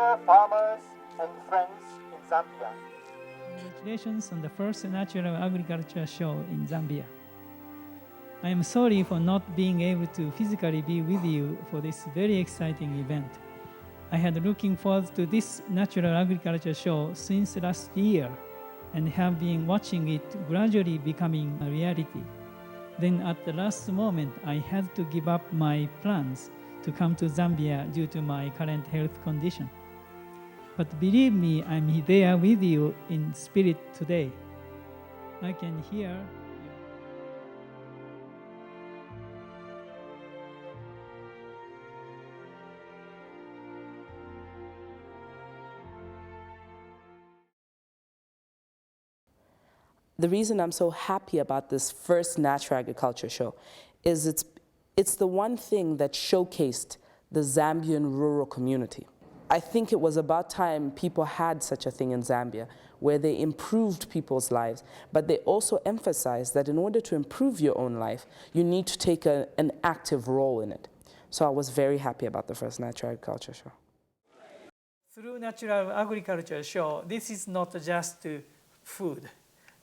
dear farmers and friends in Zambia. Congratulations on the first natural agriculture show in Zambia. I am sorry for not being able to physically be with you for this very exciting event. I had looking forward to this natural agriculture show since last year and have been watching it gradually becoming a reality. Then at the last moment, I had to give up my plans to come to Zambia due to my current health condition. But believe me, I'm there with you in spirit today. I can hear you. The reason I'm so happy about this first natural agriculture show is it's the one thing that showcased the Zambian rural community. I think it was about time people had such a thing in Zambia, where they improved people's lives, but they also emphasized that in order to improve your own life, you need to take an active role in it. So I was very happy about the first natural agriculture show. Through natural agriculture show, this is not just food.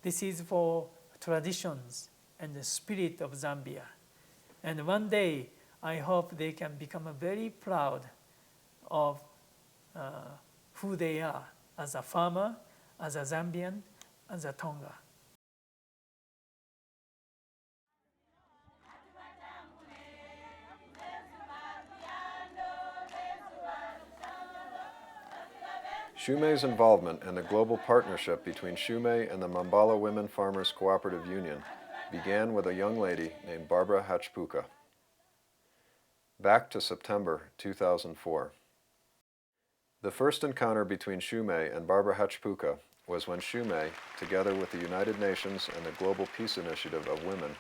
This is for traditions and the spirit of Zambia. And one day, I hope they can become very proud of who they are as a farmer, as a Zambian, as a Tonga. Shumei's involvement in the global partnership between Shumei and the Mambala Women Farmers Cooperative Union began with a young lady named Barbara Hachpuka. Back to September 2004. The first encounter between Shumei and Barbara Hachpuka was when Shumei, together with the United Nations and the Global Peace Initiative of Women,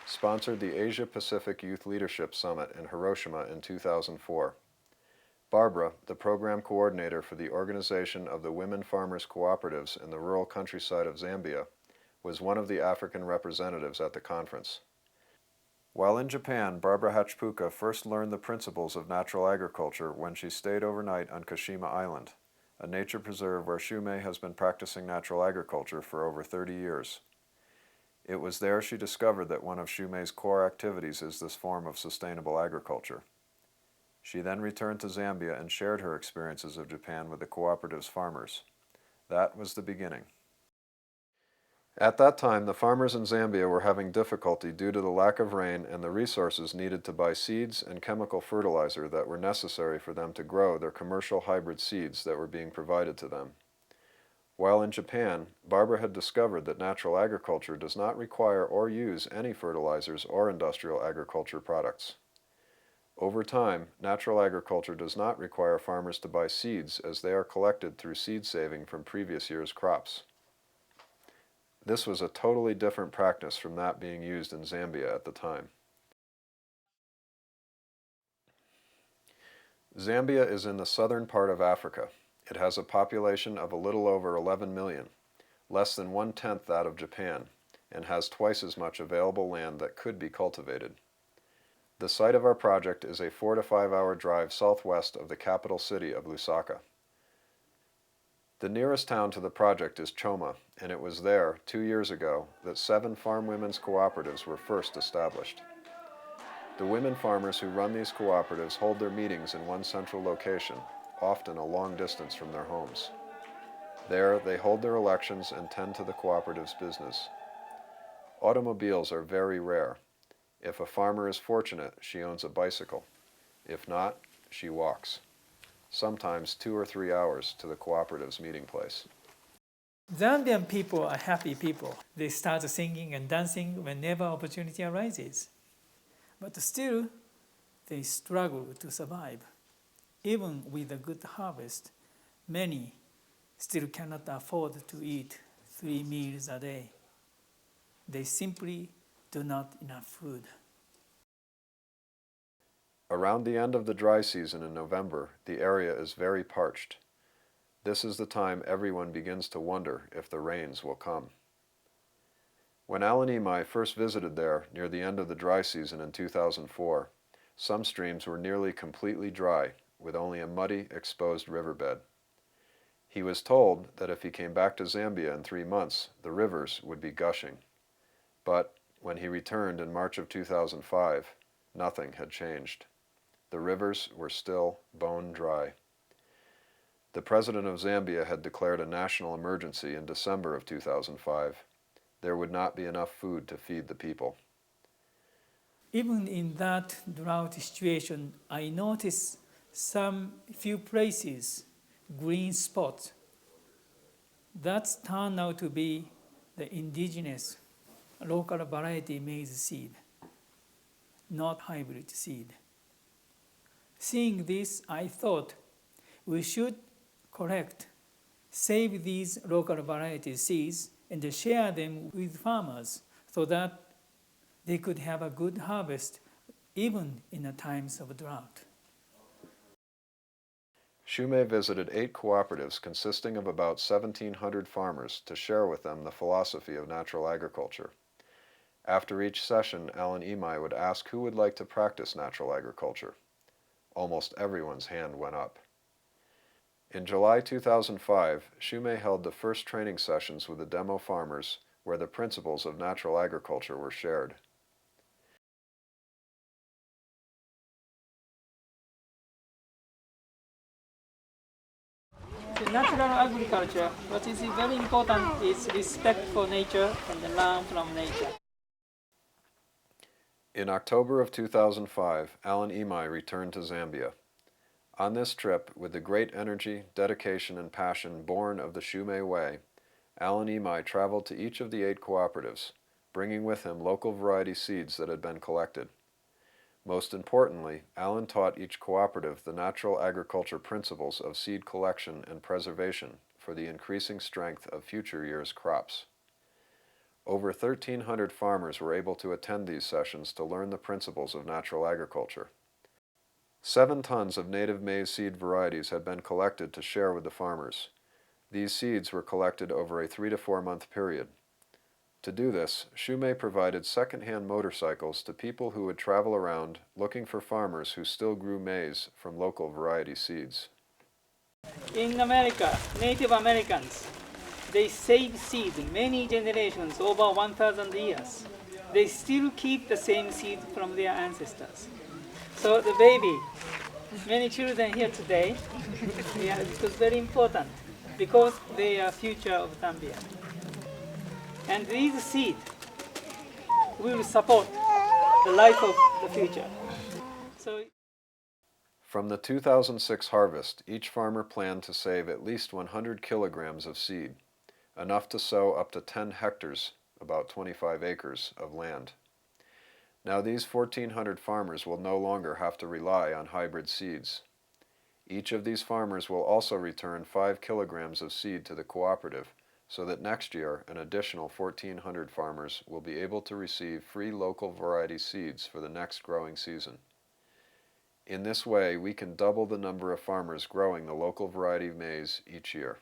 sponsored the Asia-Pacific Youth Leadership Summit in Hiroshima in 2004. Barbara, the program coordinator for the organization of the Women Farmers Cooperatives in the rural countryside of Zambia, was one of the African representatives at the conference. While in Japan, Barbara Hachpuka first learned the principles of natural agriculture when she stayed overnight on Kashima Island, a nature preserve where Shumei has been practicing natural agriculture for over 30 years. It was there she discovered that one of Shumei's core activities is this form of sustainable agriculture. She then returned to Zambia and shared her experiences of Japan with the cooperative's farmers. That was the beginning. At that time, the farmers in Zambia were having difficulty due to the lack of rain and the resources needed to buy seeds and chemical fertilizer that were necessary for them to grow their commercial hybrid seeds that were being provided to them. While in Japan, Barbara had discovered that natural agriculture does not require or use any fertilizers or industrial agriculture products. Over time, natural agriculture does not require farmers to buy seeds as they are collected through seed saving from previous year's crops. This was a totally different practice from that being used in Zambia at the time. Zambia is in the southern part of Africa. It has a population of a little over 11 million, less than 1/10 that of Japan, and has twice as much available land that could be cultivated. The site of our project is a 4 to 5 hour drive southwest of the capital city of Lusaka. The nearest town to the project is Choma, and it was there, 2 years ago, that 7 farm women's cooperatives were first established. The women farmers who run these cooperatives hold their meetings in one central location, often a long distance from their homes. There, they hold their elections and tend to the cooperative's business. Automobiles are very rare. If a farmer is fortunate, she owns a bicycle. If not, she walks. Sometimes 2 or 3 hours to the cooperative's meeting place. Zambian people are happy people. They start singing and dancing whenever opportunity arises. But still, they struggle to survive. Even with a good harvest, many still cannot afford to eat 3 meals a day. They simply do not enough food. Around the end of the dry season in November, the area is very parched. This is the time everyone begins to wonder if the rains will come. When Alan Imai first visited there near the end of the dry season in 2004, some streams were nearly completely dry, with only a muddy, exposed riverbed. He was told that if he came back to Zambia in 3 months, the rivers would be gushing. But when he returned in March of 2005, nothing had changed. The rivers were still bone dry. The president of Zambia had declared a national emergency in December of 2005. There would not be enough food to feed the people. Even in that drought situation, I noticed some few places, green spots. That's turned out to be the indigenous local variety maize seed, not hybrid seed. Seeing this, I thought we should save these local variety seeds and share them with farmers so that they could have a good harvest even in the times of drought. Shumei visited 8 cooperatives consisting of about 1,700 farmers to share with them the philosophy of natural agriculture. After each session, Alan Imai would ask who would like to practice natural agriculture. Almost everyone's hand went up. In July 2005, Shumei held the first training sessions with the demo farmers where the principles of natural agriculture were shared. In natural agriculture, what is very important is respect for nature and learn from nature. In October of 2005, Alan Imai returned to Zambia. On this trip, with the great energy, dedication, and passion born of the Shumei Way, Alan Imai traveled to each of the 8 cooperatives, bringing with him local variety seeds that had been collected. Most importantly, Alan taught each cooperative the natural agriculture principles of seed collection and preservation for the increasing strength of future years' crops. Over 1,300 farmers were able to attend these sessions to learn the principles of natural agriculture. 7 tons of native maize seed varieties had been collected to share with the farmers. These seeds were collected over a 3 to 4 month period. To do this, Shumei provided second-hand motorcycles to people who would travel around looking for farmers who still grew maize from local variety seeds. In America, Native Americans, they save seed many generations, over 1,000 years. They still keep the same seed from their ancestors. So the baby, many children here today, it was very important because they are future of Zambia. And these seeds will support the life of the future. From the 2006 harvest, each farmer planned to save at least 100 kilograms of seed, enough to sow up to 10 hectares, about 25 acres, of land. Now these 1,400 farmers will no longer have to rely on hybrid seeds. Each of these farmers will also return 5 kilograms of seed to the cooperative, so that next year an additional 1,400 farmers will be able to receive free local variety seeds for the next growing season. In this way, we can double the number of farmers growing the local variety of maize each year.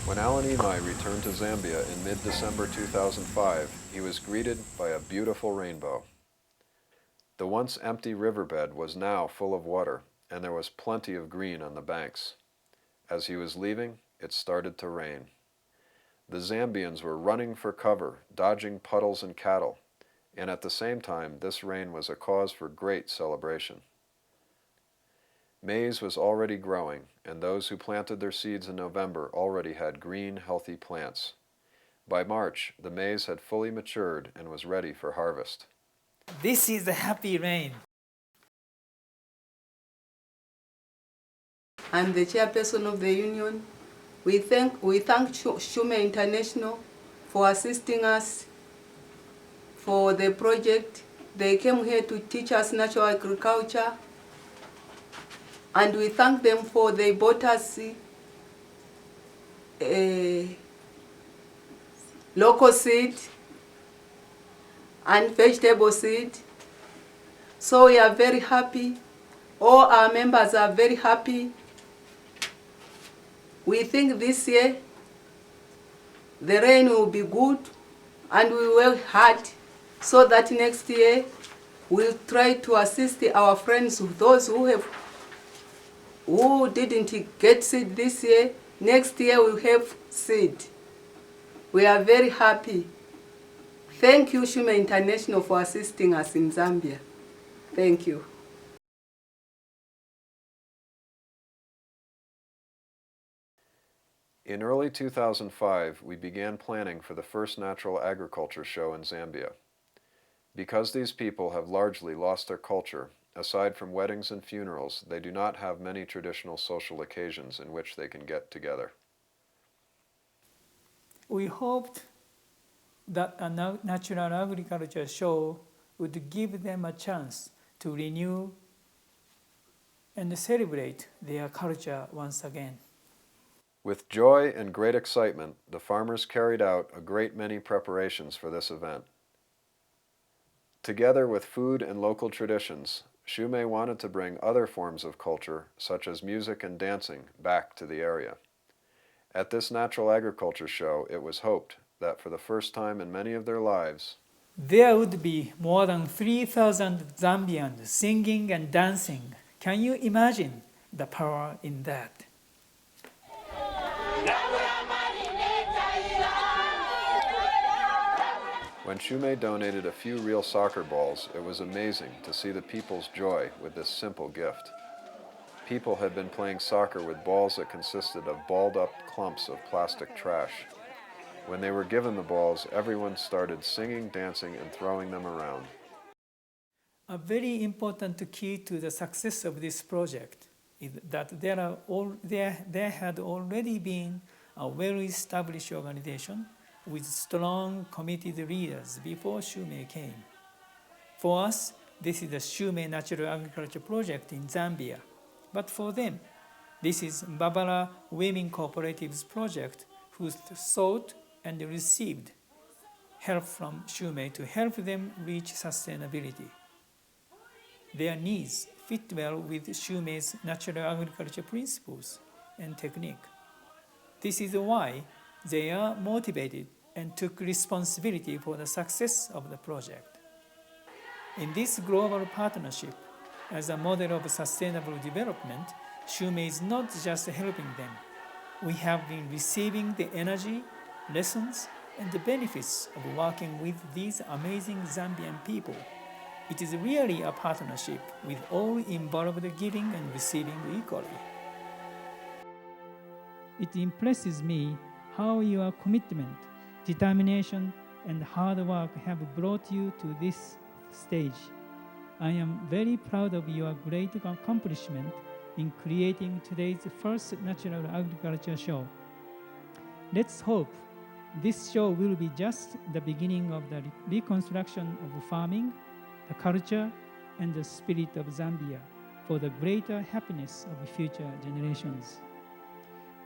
When Alan Imai returned to Zambia in mid-December 2005, he was greeted by a beautiful rainbow. The once empty riverbed was now full of water, and there was plenty of green on the banks. As he was leaving, it started to rain. The Zambians were running for cover, dodging puddles and cattle, and at the same time this rain was a cause for great celebration. Maize was already growing, and those who planted their seeds in November already had green, healthy plants. By March, the maize had fully matured and was ready for harvest. This is the happy rain. I'm the chairperson of the union. We thank Shumei International for assisting us for the project. They came here to teach us natural agriculture, and we thank them for they bought us local seed and vegetable seed. So we are very happy. All our members are very happy. We think this year the rain will be good and we work hard so that next year we'll try to assist our friends, those who didn't get seed this year. Next year we'll have seed. We are very happy. Thank you, Shume International, for assisting us in Zambia. Thank you. In early 2005, we began planning for the first natural agriculture show in Zambia. Because these people have largely lost their culture, aside from weddings and funerals, they do not have many traditional social occasions in which they can get together. We hoped that a natural agriculture show would give them a chance to renew and celebrate their culture once again. With joy and great excitement, the farmers carried out a great many preparations for this event. Together with food and local traditions, Shume wanted to bring other forms of culture, such as music and dancing, back to the area. At this natural agriculture show, it was hoped that for the first time in many of their lives, there would be more than 3,000 Zambians singing and dancing. Can you imagine the power in that? When Shume donated a few real soccer balls, it was amazing to see the people's joy with this simple gift. People had been playing soccer with balls that consisted of balled-up clumps of plastic trash. When they were given the balls, everyone started singing, dancing, and throwing them around. A very important key to the success of this project is that there had already been a well-established organization with strong committed leaders before Shume came. For us, this is the Shume Natural Agriculture Project in Zambia. But for them, this is Mbabala Women Cooperatives Project, who sought and received help from Shume to help them reach sustainability. Their needs fit well with Shume's natural agriculture principles and technique. This is why they are motivated and took responsibility for the success of the project. In this global partnership, as a model of sustainable development, Shume is not just helping them. We have been receiving the energy, lessons, and the benefits of working with these amazing Zambian people. It is really a partnership with all involved giving and receiving equally. It impresses me how your commitment, determination, and hard work have brought you to this stage. I am very proud of your great accomplishment in creating today's first natural agriculture show. Let's hope this show will be just the beginning of the reconstruction of farming, the culture, and the spirit of Zambia for the greater happiness of future generations.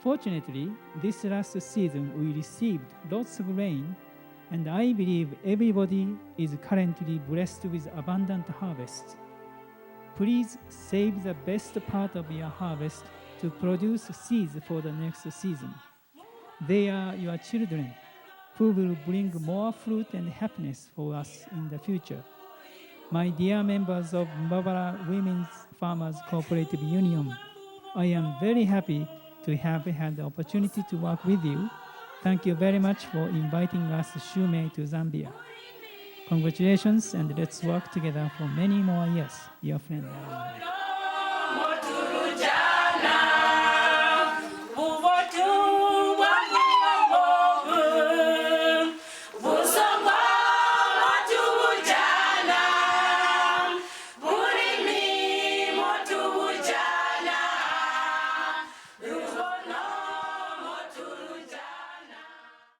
Fortunately, this last season we received lots of rain, and I believe everybody is currently blessed with abundant harvest. Please save the best part of your harvest to produce seeds for the next season. They are your children who will bring more fruit and happiness for us in the future. My dear members of Mbabala Women's Farmers Cooperative Union, I am very happy to have had the opportunity to work with you. Thank you very much for inviting us, Shume, to Zambia. Congratulations, and let's work together for many more years. Your friend, Aaron.